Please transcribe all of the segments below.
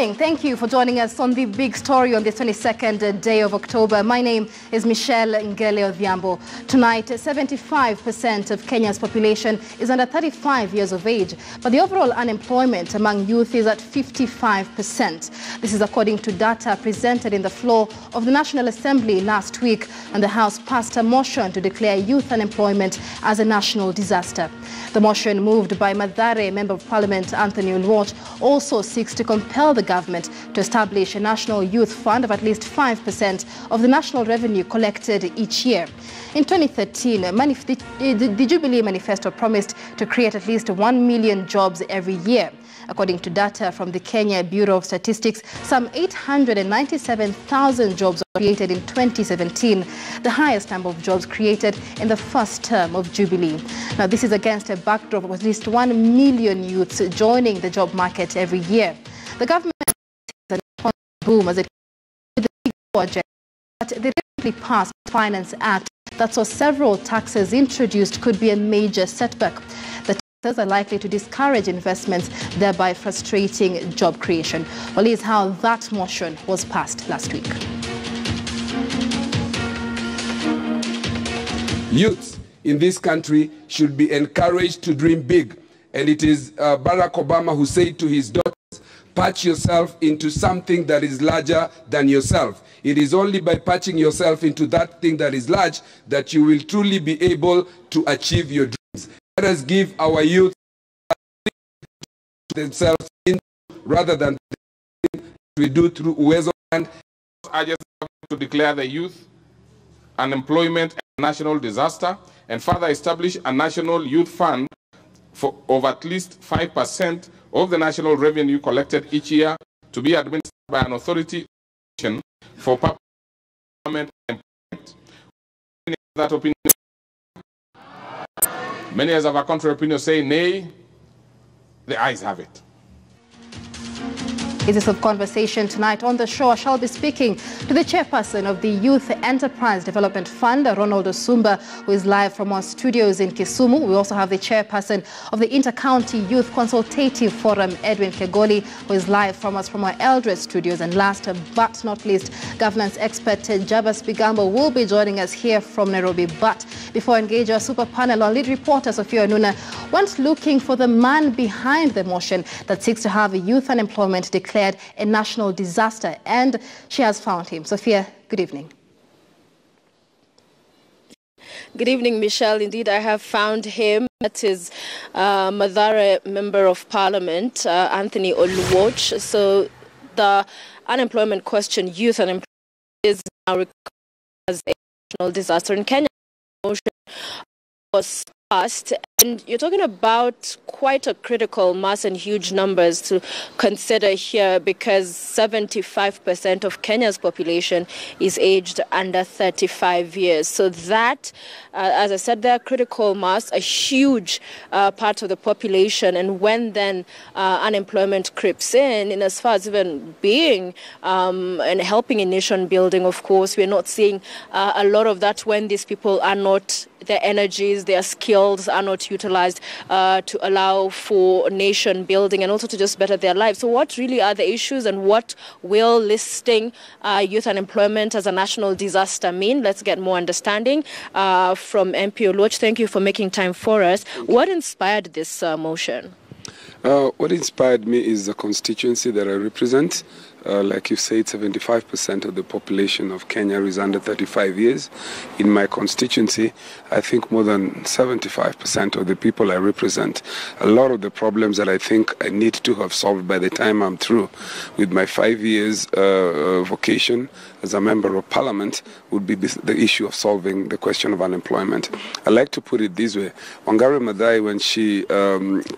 evening. Thank you for joining us on the big story on the 22nd day of October. My name is Michelle Ngele Odhiambo. Tonight, 75% of Kenya's population is under 35 years of age, but the overall unemployment among youth is at 55%. This is according to data presented in the floor of the National Assembly last week, and the House passed a motion to declare youth unemployment as a national disaster. The motion, moved by Mathare Member of Parliament Anthony Oluoch, also seeks to compel the government to establish a national youth fund of at least 5% of the national revenue collected each year. In 2013, the Jubilee manifesto promised to create at least 1 million jobs every year. According to data from the Kenya Bureau of Statistics, some 897,000 jobs were created in 2017, the highest number of jobs created in the first term of Jubilee. Now, this is against a backdrop of at least 1 million youths joining the job market every year. The government sees an boom as it with the big project, but the recently passed Finance Act that saw several taxes introduced could be a major setback. The taxes are likely to discourage investments, thereby frustrating job creation. Well, here's how that motion was passed last week. Youths in this country should be encouraged to dream big. And it is Barack Obama who said to his daughters, patch yourself into something that is larger than yourself. It is only by patching yourself into that thing that is large that you will truly be able to achieve your dreams. Let us give our youth themselves into rather than we do through Uwezo. And I just have to declare the youth unemployment a national disaster and further establish a national youth fund of at least 5% of the national revenue collected each year to be administered by an authority for government employment. That opinion, many as of our contrary opinion say nay. The ayes have it. It is of conversation tonight on the show. I shall be speaking to the chairperson of the Youth Enterprise Development Fund, Ronald Osumba, who is live from our studios in Kisumu. We also have the chairperson of the Inter-County Youth Consultative Forum, Edwin Kegoli, who is live from our Eldred studios. And last but not least, governance expert Jabas Bigambo will be joining us here from Nairobi. But before I engage our super panel, our lead reporter, Sophia Onuna, went looking for the man behind the motion that seeks to have youth unemployment declared a national disaster, and she has found him. Sophia, good evening. Good evening, Michelle. Indeed, I have found him. That is Mathare Member of Parliament, Anthony Oluoch. So the unemployment question, youth unemployment, is now recognized as a national disaster. In Kenya, the motion was passed, and you're talking about quite a critical mass and huge numbers to consider here, because 75% of Kenya's population is aged under 35 years. So that, as I said, they're critical mass, a huge part of the population. And when then unemployment creeps in as far as even being and helping in nation building, of course, we're not seeing a lot of that when these people are not, their energies, their skills are not utilized to allow for nation building and also to just better their lives. So what really are the issues, and what will listing youth unemployment as a national disaster mean? Let's get more understanding from MP Oluoch. Thank you for making time for us. What inspired this motion? What inspired me is the constituency that I represent. Like you said, 75% of the population of Kenya is under 35 years. In my constituency, I think more than 75% of the people I represent, a lot of the problems that I think I need to have solved by the time I'm through with my 5 years vocation as a member of parliament would be the issue of solving the question of unemployment. I like to put it this way. Wangari Maathai, when she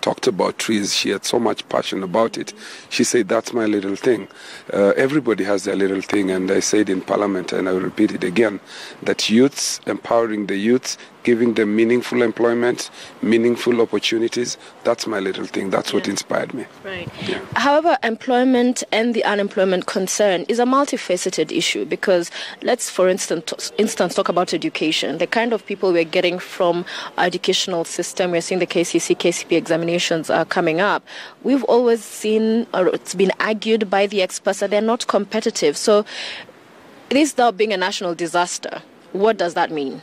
talked about trees, she had so much passion about it. She said, that's my little thing. everybody has their little thing, and I said in Parliament, and I will repeat it again, that youths, empowering the youths, giving them meaningful employment, meaningful opportunities, that's my little thing. That's what inspired me. Right. Yeah. However, employment and the unemployment concern is a multifaceted issue because let's, for instance, talk about education. The kind of people we're getting from our educational system, we're seeing the KCC, KCP examinations are coming up. We've always seen, or it's been argued by the experts that they're not competitive. So this now being a national disaster, what does that mean?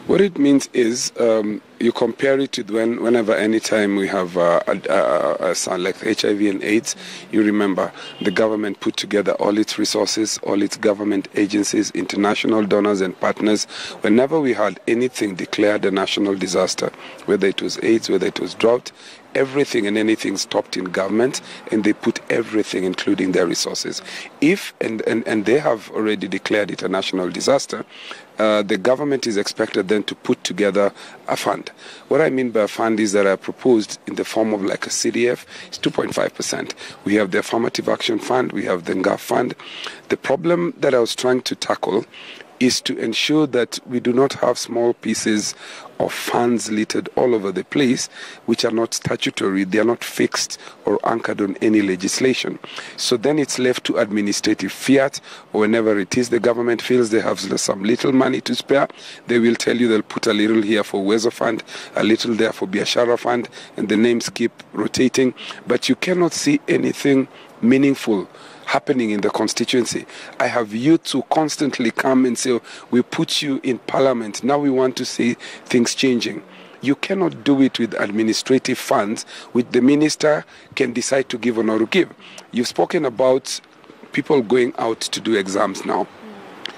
What it means is you compare it with whenever, anytime we have a sound like HIV and AIDS, you remember the government put together all its resources, all its government agencies, international donors and partners. Whenever we had anything declared a national disaster, whether it was AIDS, whether it was drought, everything and anything stopped in government, and they put everything, including their resources. If, and they have already declared it a national disaster, the government is expected then to put together a fund. What I mean by a fund is that I proposed in the form of like a CDF, it's 2.5%. We have the Affirmative Action Fund, we have the NGAF Fund. The problem that I was trying to tackle is to ensure that we do not have small pieces of funds littered all over the place, which are not statutory, they are not fixed or anchored on any legislation. So then it's left to administrative fiat, or whenever it is the government feels they have some little money to spare, they will tell you they'll put a little here for Wezo Fund, a little there for Biashara Fund, and the names keep rotating, but you cannot see anything meaningful happening in the constituency. I have youths who constantly come and say, we put you in parliament, now we want to see things changing. You cannot do it with administrative funds, which the minister can decide to give or not to give. You've spoken about people going out to do exams now.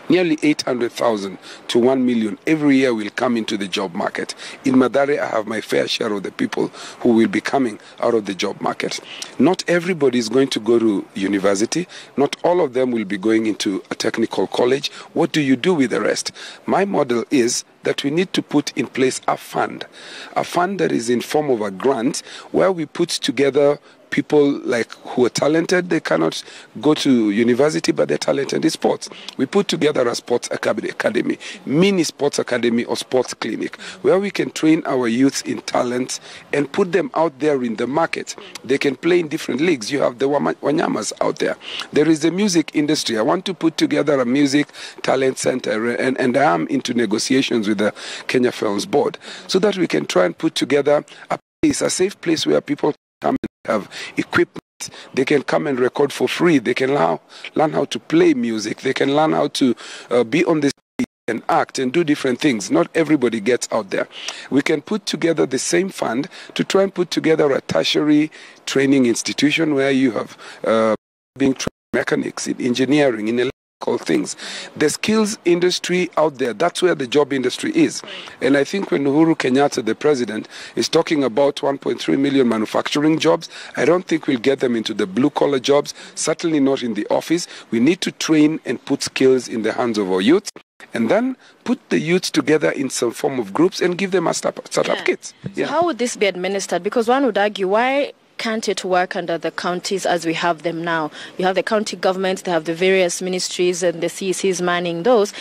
Nearly 800,000 to 1 million every year will come into the job market. In Mathare, I have my fair share of the people who will be coming out of the job market. Not everybody is going to go to university. Not all of them will be going into a technical college. What do you do with the rest? My model is that we need to put in place a fund that is in form of a grant where we put together people like who are talented. They cannot go to university, but they're talented in sports. We put together a sports academy, mini sports academy or sports clinic, where we can train our youths in talent and put them out there in the market. They can play in different leagues. You have the Wanyamas out there. There is the music industry. I want to put together a music talent center, and I am into negotiations with the Kenya Films Board so that we can try and put together a place, a safe place where people come and have equipment. They can come and record for free. They can learn how to play music. They can learn how to be on the stage and act and do different things. Not everybody gets out there. We can put together the same fund to try and put together a tertiary training institution where you have being trained mechanics, in engineering, in electrical things. The skills industry out there, that's where the job industry is. And I think when Uhuru Kenyatta, the president, is talking about 1.3 million manufacturing jobs, I don't think we'll get them into the blue-collar jobs, certainly not in the office. We need to train and put skills in the hands of our youth, and then put the youths together in some form of groups and give them a startup kits. So how would this be administered? Because one would argue, why can't it work under the counties as we have them now? You have the county governments, they have the various ministries and the CECs manning those.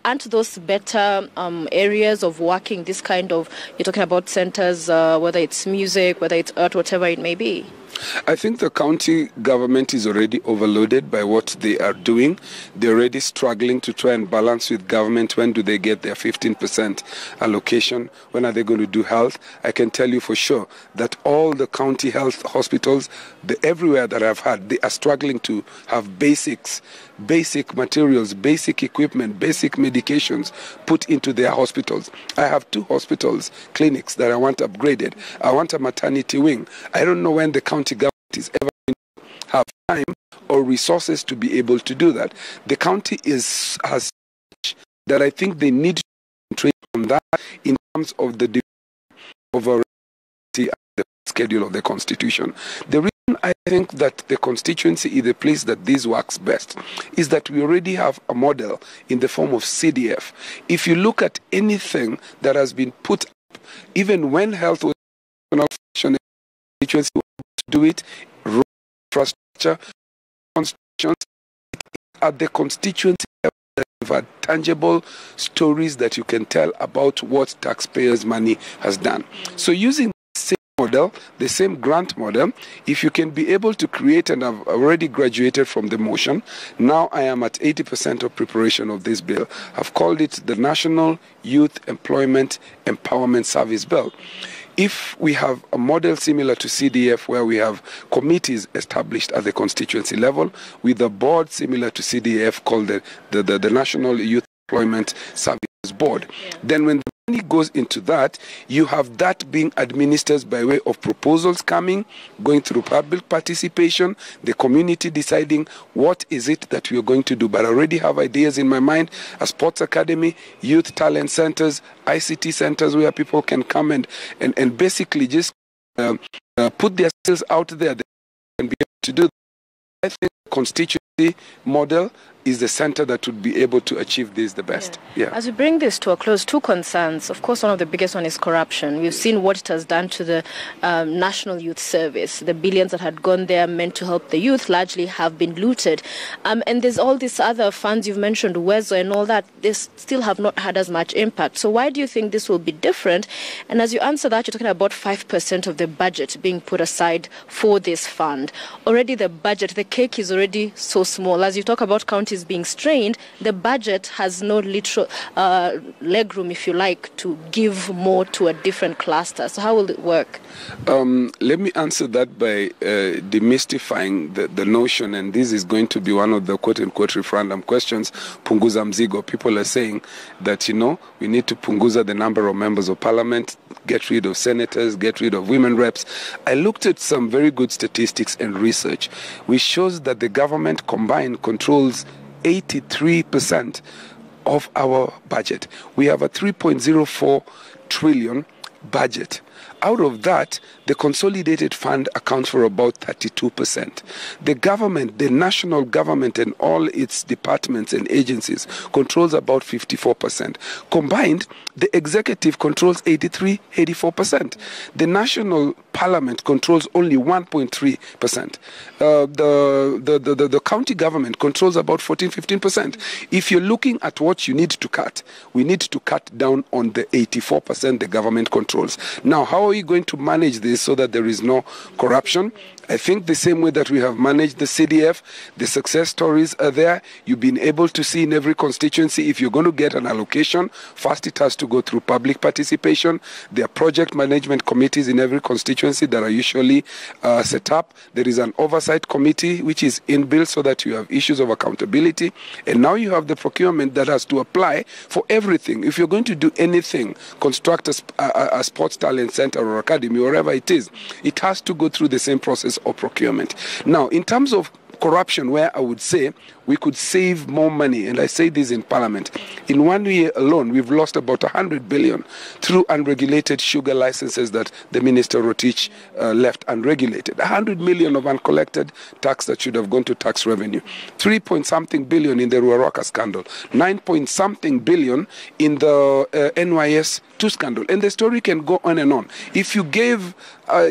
Aren't those better areas of working this kind of, you're talking about centers, whether it's music, whether it's art, whatever it may be? I think the county government is already overloaded by what they are doing. They're already struggling to try and balance with government. When do they get their 15% allocation? When are they going to do health? I can tell you for sure that all the county health hospitals, everywhere that I've had, they are struggling to have basic materials, basic equipment, basic medications put into their hospitals. I have 2 hospitals, clinics that I want upgraded. I want a maternity wing. I don't know when the county government is ever going to have time or resources to be able to do that. The county has that I think they need to concentrate on that in terms of the overall schedule of the constitution. The reason I think that the constituency is the place that this works best is that we already have a model in the form of CDF. If you look at anything that has been put up, even when health was an constituency to do it, road infrastructure, at the constituency level that you've had tangible stories that you can tell about what taxpayers' money has done. So using the same model, the same grant model, if you can be able to create, and I've already graduated from the motion, now I am at 80% of preparation of this bill. I've called it the National Youth Employment Empowerment Service Bill. If we have a model similar to CDF where we have committees established at the constituency level with a board similar to CDF called the National Youth Employment Service Board, then when the money goes into that, you have that being administered by way of proposals coming, going through public participation, the community deciding what is it that we are going to do. But I already have ideas in my mind: a sports academy, youth talent centers, ICT centers where people can come and basically just put their skills out there and be able to do that. I think the constituency model is the center that would be able to achieve this the best. Yeah. As we bring this to a close, two concerns. Of course, one of the biggest one is corruption. We've seen what it has done to the National Youth Service. The billions that had gone there meant to help the youth largely have been looted. And there's all these other funds you've mentioned, WEZO and all that. They still have not had as much impact. So why do you think this will be different? And as you answer that, you're talking about 5% of the budget being put aside for this fund. Already the budget, the cake is already so small. As you talk about counties being strained, the budget has no literal legroom, if you like, to give more to a different cluster. So how will it work? Let me answer that by demystifying the notion, and this is going to be one of the quote-unquote referendum questions, punguza mzigo. People are saying that, we need to punguza the number of members of parliament, get rid of senators, get rid of women reps. I looked at some very good statistics and research, which shows that the government combined controls 83% of our budget. We have a 3.04 trillion budget. Out of that, the consolidated fund accounts for about 32%. The government, the national government and all its departments and agencies controls about 54%. Combined, the executive controls 84%. The national parliament controls only 1.3%. The county government controls about 14-15%. If you're looking at what you need to cut, we need to cut down on the 84% the government controls. Now, how are we going to manage this so that there is no corruption? I think the same way that we have managed the CDF, the success stories are there. You've been able to see in every constituency, if you're going to get an allocation, first it has to go through public participation. There are project management committees in every constituency that are usually set up. There is an oversight committee which is inbuilt so that you have issues of accountability. And now you have the procurement that has to apply for everything. If you're going to do anything, construct a sports talent center or academy, wherever it is, it has to go through the same process of procurement. Now, in terms of corruption, where I would say we could save more money, and I say this in Parliament, in 1 year alone, we've lost about 100 billion through unregulated sugar licenses that the Minister Rotich left unregulated. 100 million of uncollected tax that should have gone to tax revenue. 3-point-something billion in the Ruaraka scandal. 9-point-something billion in the NYS 2 scandal. And the story can go on and on. If you gave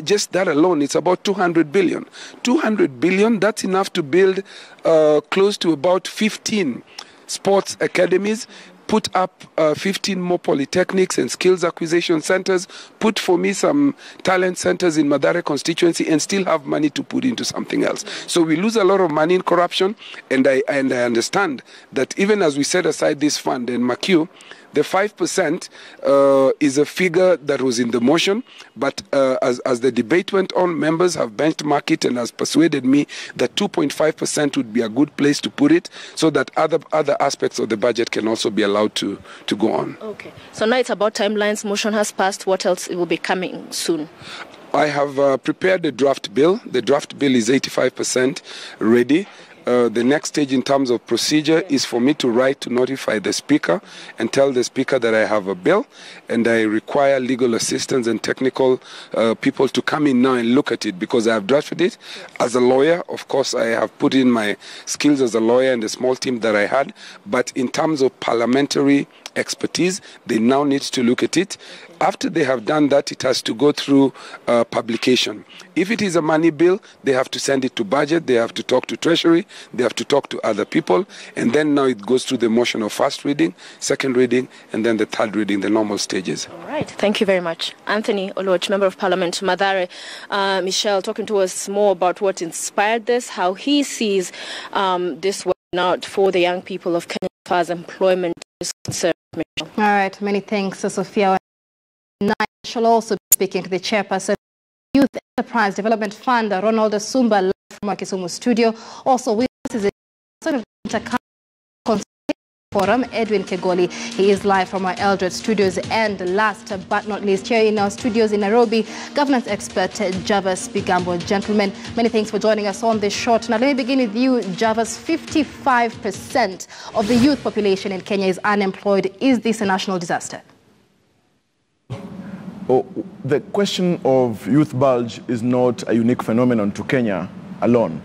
just that alone, it's about 200 billion. 200 billion, that's enough to build close to about 15 sports academies, put up 15 more polytechnics and skills acquisition centers, put for me some talent centers in Mathare constituency, and still have money to put into something else. So we lose a lot of money in corruption, and I understand that even as we set aside this fund in MACU, the 5% is a figure that was in the motion, but as the debate went on, members have benchmarked it and has persuaded me that 2.5% would be a good place to put it, so that other aspects of the budget can also be allowed to go on. Okay. So now it's about timelines. Motion has passed. What else will be coming soon? I have prepared a draft bill. The draft bill is 85% ready. The next stage in terms of procedure is for me to write to notify the Speaker and tell the Speaker that I have a bill and I require legal assistance and technical people to come in now and look at it, because I have drafted it. As a lawyer, of course, I have put in my skills as a lawyer and the small team that I had, but in terms of parliamentary expertise. They now need to look at it. After they have done that, it has to go through publication. If it is a money bill, they have to send it to budget, they have to talk to Treasury, they have to talk to other people, and then now it goes through the motion of first reading, second reading, and then the third reading, the normal stages. All right, thank you very much. Anthony Oluoch, Member of Parliament, Mathare. Michelle, talking to us more about what inspired this, how he sees this working out for the young people of Kenya as far as employment is concerned. Michelle. All right, many thanks, Sophia. I shall also be speaking to the chairperson of the Youth Enterprise Development Fund, Ronald Sumba, live from our Kisumu studio. Also with us is the Constituency Forum, Edwin Kegoli. He is live from our Eldred studios. And last but not least, here in our studios in Nairobi, governance expert Javas Bigambo. Gentlemen, many thanks for joining us on this short. Now, let me begin with you, Javas. 55% of the youth population in Kenya is unemployed. Is this a national disaster? Oh, the question of youth bulge is not a unique phenomenon to Kenya alone.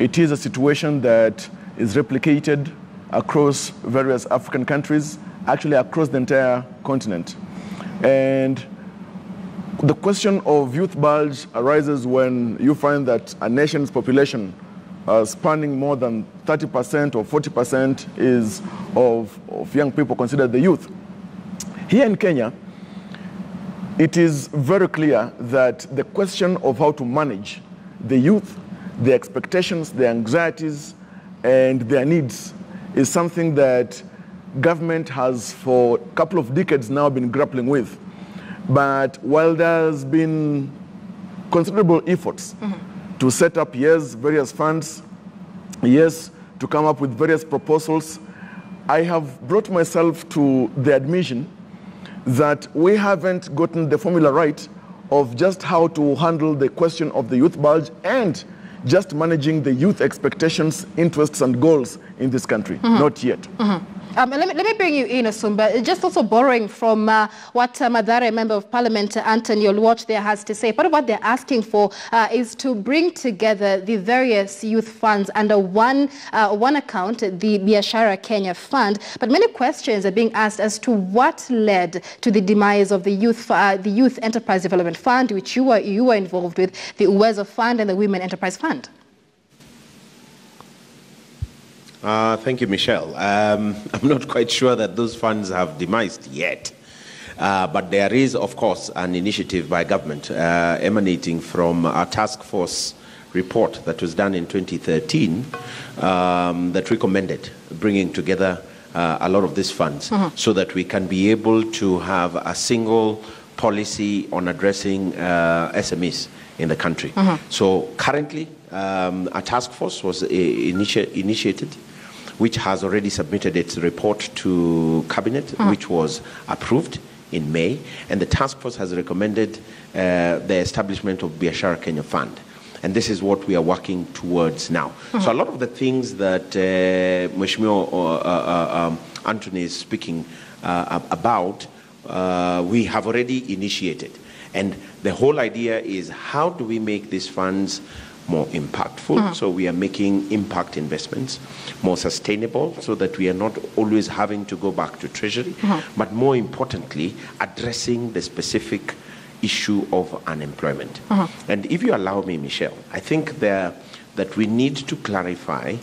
It is a situation that is replicated across various African countries, actually across the entire continent. And the question of youth bulge arises when you find that a nation's population spanning more than 30% or 40% is of young people considered the youth. Here in Kenya, it is very clear that the question of how to manage the youth, their expectations, their anxieties, and their needs is something that government has for a couple of decades now been grappling with. But while there's been considerable efforts to set up, yes, various funds, yes, to come up with various proposals, I have brought myself to the admission that we haven't gotten the formula right of just how to handle the question of the youth bulge and just managing the youth expectations, interests, and goals in this country. Not yet. Let me bring you in, Osumba. Just also borrowing from what Mathare Member of Parliament Anthony Oluoch there has to say. Part of what they're asking for is to bring together the various youth funds under one account, the Biashara Kenya Fund. But many questions are being asked as to what led to the demise of the Youth Enterprise Development Fund, which you were involved with, the Uwezo Fund and the Women Enterprise Fund. Thank you, Michelle. I'm not quite sure that those funds have demised yet. But there is, of course, an initiative by government emanating from a task force report that was done in 2013 that recommended bringing together a lot of these funds so that we can be able to have a single policy on addressing SMEs in the country. So currently, a task force was initiated, which has already submitted its report to Cabinet, which was approved in May, and the task force has recommended the establishment of Biashara Kenya Fund. And this is what we are working towards now. So a lot of the things that Mheshimiwa Anthony is speaking about, we have already initiated. And the whole idea is, how do we make these funds more impactful? So we are making impact investments more sustainable so that we are not always having to go back to Treasury, but more importantly, addressing the specific issue of unemployment. And if you allow me, Michelle, I think that we need to clarify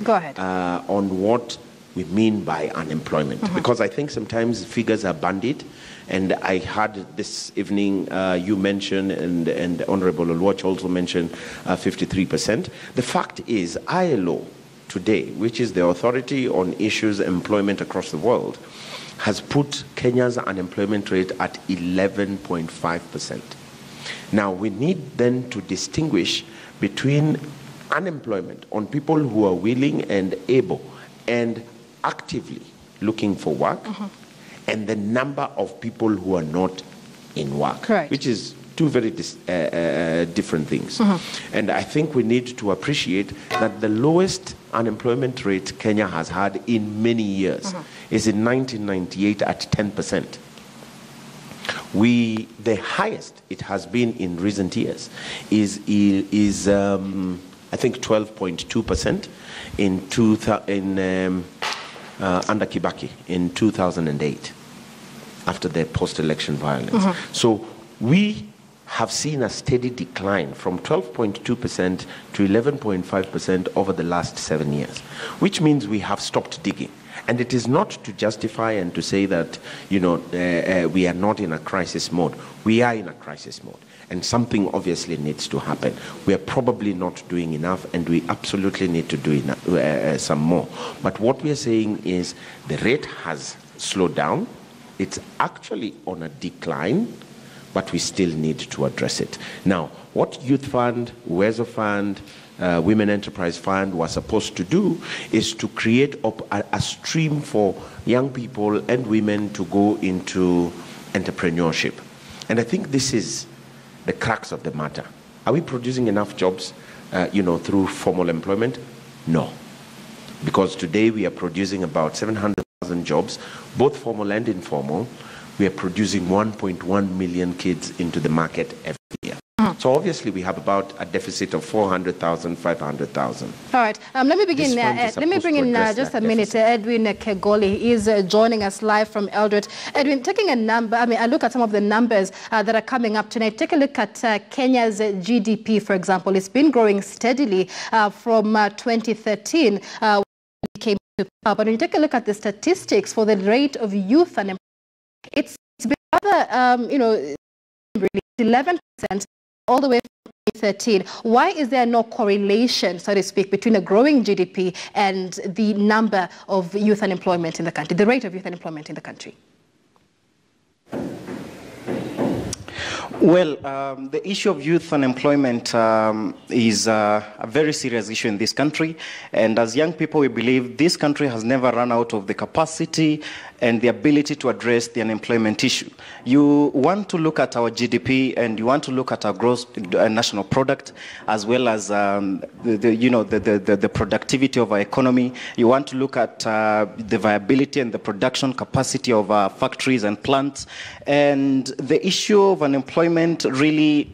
on what we mean by unemployment, because I think sometimes figures are bandied. And I heard this evening you mentioned, and Honorable Oluoch also mentioned 53%. The fact is, ILO today, which is the authority on issues employment across the world, has put Kenya's unemployment rate at 11.5%. Now, we need then to distinguish between unemployment on people who are willing and able and actively looking for work, and the number of people who are not in work, which is two very different things. And I think we need to appreciate that the lowest unemployment rate Kenya has had in many years is in 1998 at 10%. The highest it has been in recent years is I think 12.2% under Kibaki in 2008. after the post-election violence. So we have seen a steady decline from 12.2% to 11.5% over the last 7 years, which means we have stopped digging. And it is not to justify and to say that, you know, we are not in a crisis mode. We are in a crisis mode. And something obviously needs to happen. We are probably not doing enough, and we absolutely need to do some more. But what we are saying is the rate has slowed down. It's actually on a decline, but we still need to address it. Now, what Youth Fund, Uwezo Fund, Women Enterprise Fund was supposed to do is to create a stream for young people and women to go into entrepreneurship. And I think this is the crux of the matter. Are we producing enough jobs, you know, through formal employment? No. Because today we are producing about 700,000 jobs, both formal and informal. We are producing 1.1 million kids into the market every year. So obviously we have about a deficit of 400,000, 500,000. All right. Let me begin. Let me bring in just a minute. Edwin Kegoli is joining us live from Eldoret. Edwin, taking a number, I look at some of the numbers that are coming up tonight. Take a look at Kenya's GDP, for example. It's been growing steadily from 2013 when it came to power. But when you take a look at the statistics for the rate of youth unemployment, it's been rather, you know, really 11% all the way from 2013. Why is there no correlation, so to speak, between a growing GDP and the number of youth unemployment in the country, the rate of youth unemployment in the country? Well, the issue of youth unemployment is a very serious issue in this country. And as young people, we believe this country has never run out of the capacity and the ability to address the unemployment issue. You want to look at our GDP and you want to look at our gross national product, as well as the productivity of our economy. You want to look at the viability and the production capacity of our factories and plants. And the issue of unemployment really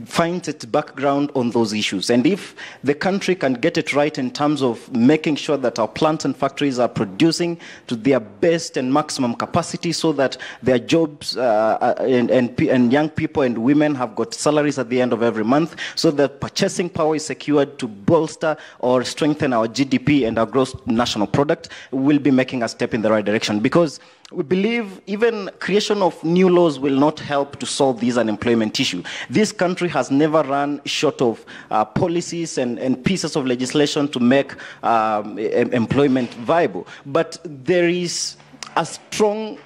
finds its background on those issues. And if the country can get it right in terms of making sure that our plants and factories are producing to their best and maximum capacity so that their jobs and young people and women have got salaries at the end of every month, so that purchasing power is secured to bolster or strengthen our GDP and our gross national product, we'll be making a step in the right direction. Because we believe even creation of new laws will not help to solve this unemployment issue. This country has never run short of policies and pieces of legislation to make employment viable. But there is a strong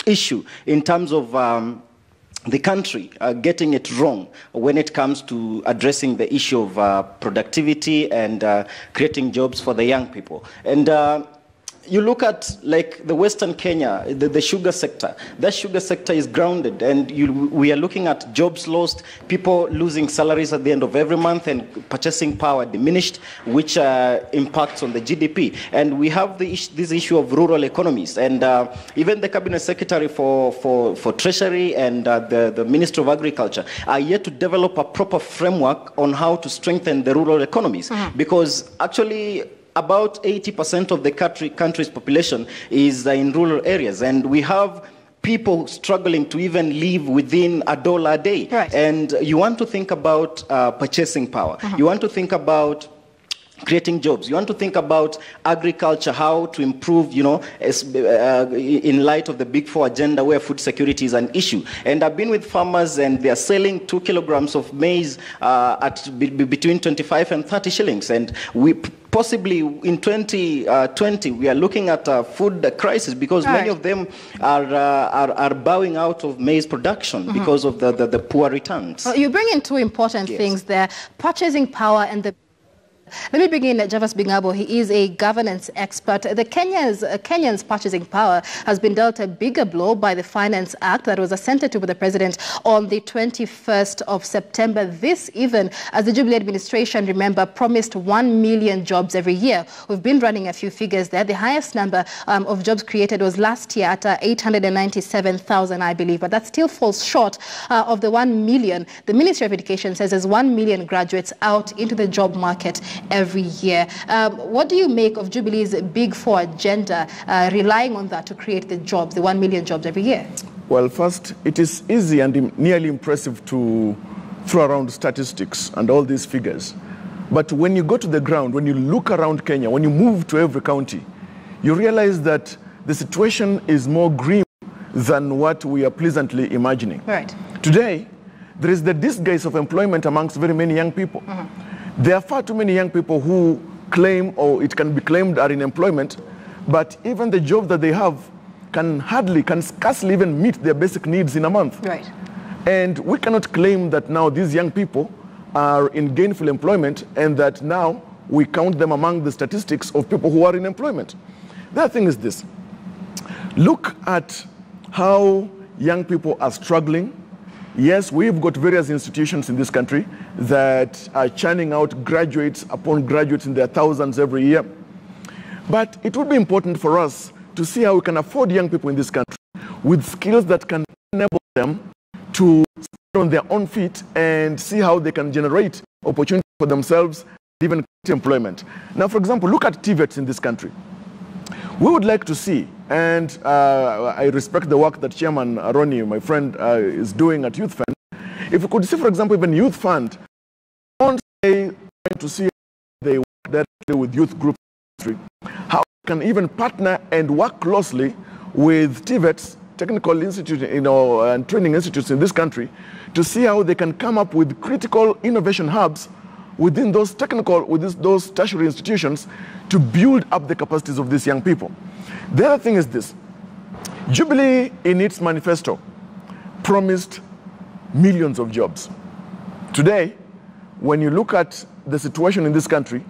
issue in terms of the country getting it wrong when it comes to addressing the issue of productivity and creating jobs for the young people. And you look at like the Western Kenya, the sugar sector. That sugar sector is grounded, and we are looking at jobs lost, people losing salaries at the end of every month, and purchasing power diminished, which impacts on the GDP. And we have this issue of rural economies, and even the Cabinet Secretary for Treasury and the Minister of Agriculture are yet to develop a proper framework on how to strengthen the rural economies, because actually about 80% of the country's population is in rural areas, and we have people struggling to even live within $1 a day. Right. And you want to think about purchasing power. You want to think about creating jobs. You want to think about agriculture, how to improve, you know, in light of the Big Four agenda where food security is an issue. And I've been with farmers, and they're selling 2 kilograms of maize at between 25 and 30 shillings. And we possibly in 2020, we are looking at a food crisis, because many of them are bowing out of maize production because of the poor returns. Well, you bring in two important things there, purchasing power and the... Let me begin at Javas Bingabo. He is a governance expert. The Kenyan's purchasing power has been dealt a bigger blow by the Finance Act that was assented to by the President on the 21st of September. This even as the Jubilee administration, remember, promised 1 million jobs every year. We've been running a few figures there. The highest number of jobs created was last year at 897,000, I believe, but that still falls short of the 1 million. The Ministry of Education says there's 1 million graduates out into the job market every year. What do you make of Jubilee's Big Four agenda, relying on that to create the jobs, the 1 million jobs every year? Well, first, it is easy and nearly impressive to throw around statistics and all these figures. But when you go to the ground, when you look around Kenya, when you move to every county, you realize that the situation is more grim than what we are pleasantly imagining. Right. Today, there is the disguise of employment amongst very many young people. There are far too many young people who claim, or it can be claimed, are in employment, but even the job that they have can scarcely even meet their basic needs in a month. Right. And we cannot claim that now these young people are in gainful employment and that now we count them among the statistics of people who are in employment. The other thing is this. Look at how young people are struggling. Yes, we've got various institutions in this country that are churning out graduates upon graduates in their thousands every year. But it would be important for us to see how we can afford young people in this country with skills that can enable them to stand on their own feet and see how they can generate opportunity for themselves, even employment. Now, for example, look at TVETs in this country. We would like to see, and I respect the work that Chairman Ronnie, my friend, is doing at Youth Fund. If we could see, for example, even Youth Fund, don't say to see how they work directly with youth groups, how they can even partner and work closely with TVETs, technical institutes, and training institutes in this country, to see how they can come up with critical innovation hubs within those those tertiary institutions to build up the capacities of these young people. The other thing is this. Jubilee, in its manifesto, promised millions of jobs. Today, when you look at the situation in this country,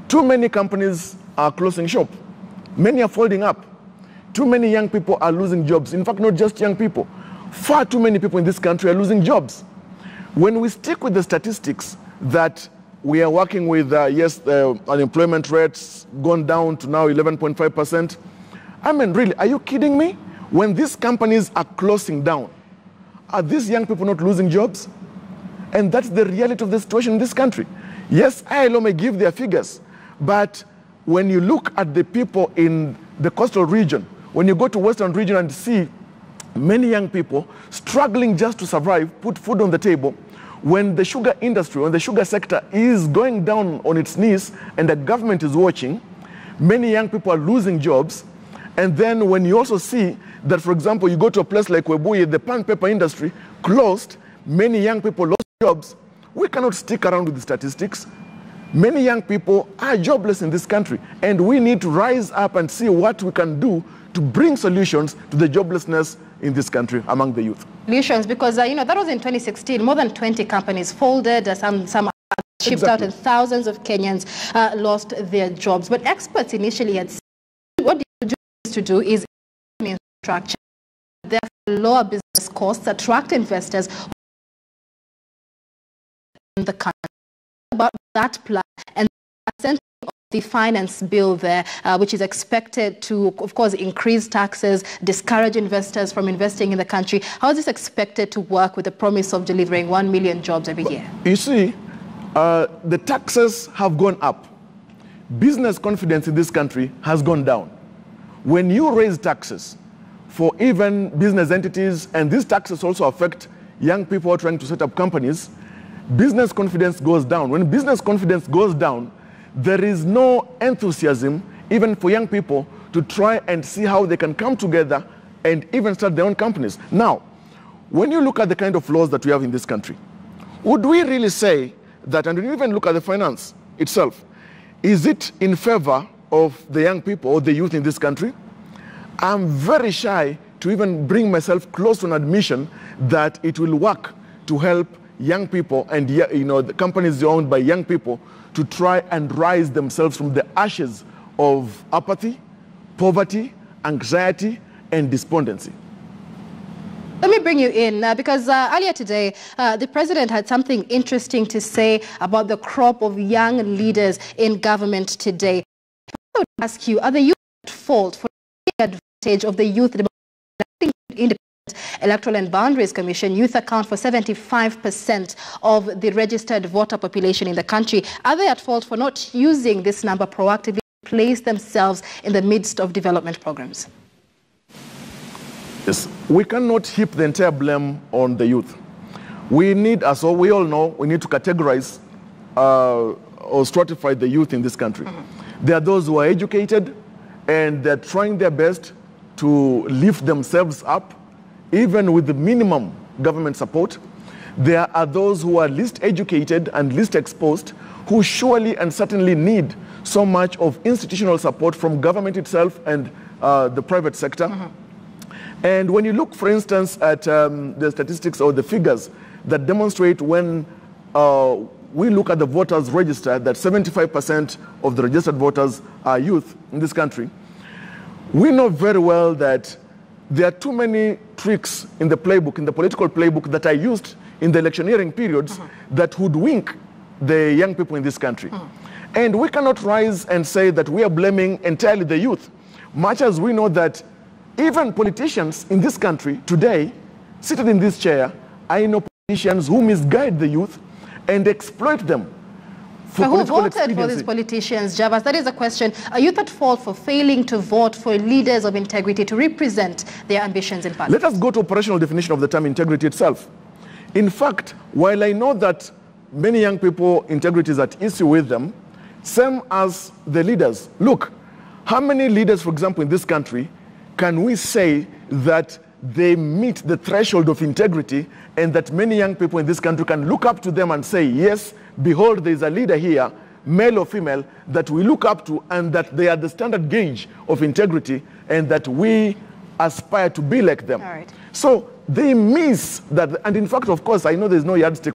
too many companies are closing shop. Many are folding up. Too many young people are losing jobs. In fact, not just young people. Far too many people in this country are losing jobs. When we stick with the statistics that we are working with, yes, the unemployment rates gone down to now 11.5%. I mean, really, are you kidding me? When these companies are closing down, are these young people not losing jobs? And that's the reality of the situation in this country. Yes, ILO may give their figures, but when you look at the people in the coastal region, when you go to Western region and see many young people struggling just to survive, put food on the table, when the sugar industry, when the sugar sector is going down on its knees and the government is watching, many young people are losing jobs. And then when you also see that, for example, you go to a place like Webuye, the pan paper industry closed, many young people lost jobs. We cannot stick around with the statistics. Many young people are jobless in this country, and we need to rise up and see what we can do to bring solutions to the joblessness in this country among the youth. Solutions, because that was in 2016. More than 20 companies folded, some shipped out, and thousands of Kenyans lost their jobs. But experts initially had said what the need to do is infrastructure, therefore lower business costs, attract investors in the country. About that plan and the finance bill there, which is expected to, of course, increase taxes, discourage investors from investing in the country. How is this expected to work with the promise of delivering 1 million jobs every year? You see, the taxes have gone up. Business confidence in this country has gone down. When you raise taxes for even business entities, and these taxes also affect young people trying to set up companies, business confidence goes down. When business confidence goes down, there is no enthusiasm even for young people to try and see how they can come together and even start their own companies. Now, when you look at the kind of laws that we have in this country, would we really say that, and when you even look at the finance itself, is it in favor of the young people or the youth in this country? I'm very shy to even bring myself close to an admission that it will work to help young people and the companies owned by young people to try and rise themselves from the ashes of apathy, poverty, anxiety, and despondency. Let me bring you in because earlier today, the president had something interesting to say about the crop of young leaders in government today. I would ask you, are the youth at fault for taking advantage of the youth independence Electoral and Boundaries Commission, youth account for 75% of the registered voter population in the country. Are they at fault for not using this number proactively to place themselves in the midst of development programs? Yes, we cannot heap the entire blame on the youth. We need, as we all know, we need to categorize or stratify the youth in this country. There are those who are educated and they're trying their best to lift themselves up, even with the minimum government support. There are those who are least educated and least exposed, who surely and certainly need so much of institutional support from government itself and the private sector. And when you look, for instance, at the statistics or the figures that demonstrate when we look at the voters registered, that 75% of the registered voters are youth in this country, we know very well that there are too many tricks in the playbook, in the political playbook, that are used in the electioneering periods that hoodwink the young people in this country. And we cannot rise and say that we are blaming entirely the youth, much as we know that even politicians in this country today, seated in this chair, I know politicians who misguide the youth and exploit them for political expediency. Who voted for these politicians, Javas? That is a question. Are youth at fault for failing to vote for leaders of integrity to represent their ambitions in parliament? Let us go to operational definition of the term integrity itself. In fact, while I know that many young people, integrity is at issue with them, same as the leaders. Look, how many leaders, for example, in this country, can we say that they meet the threshold of integrity and that many young people in this country can look up to them and say, yes, behold, there is a leader here, male or female, that we look up to and that they are the standard gauge of integrity and that we aspire to be like them. All right. So they miss that. And in fact, of course, I know there's no yardstick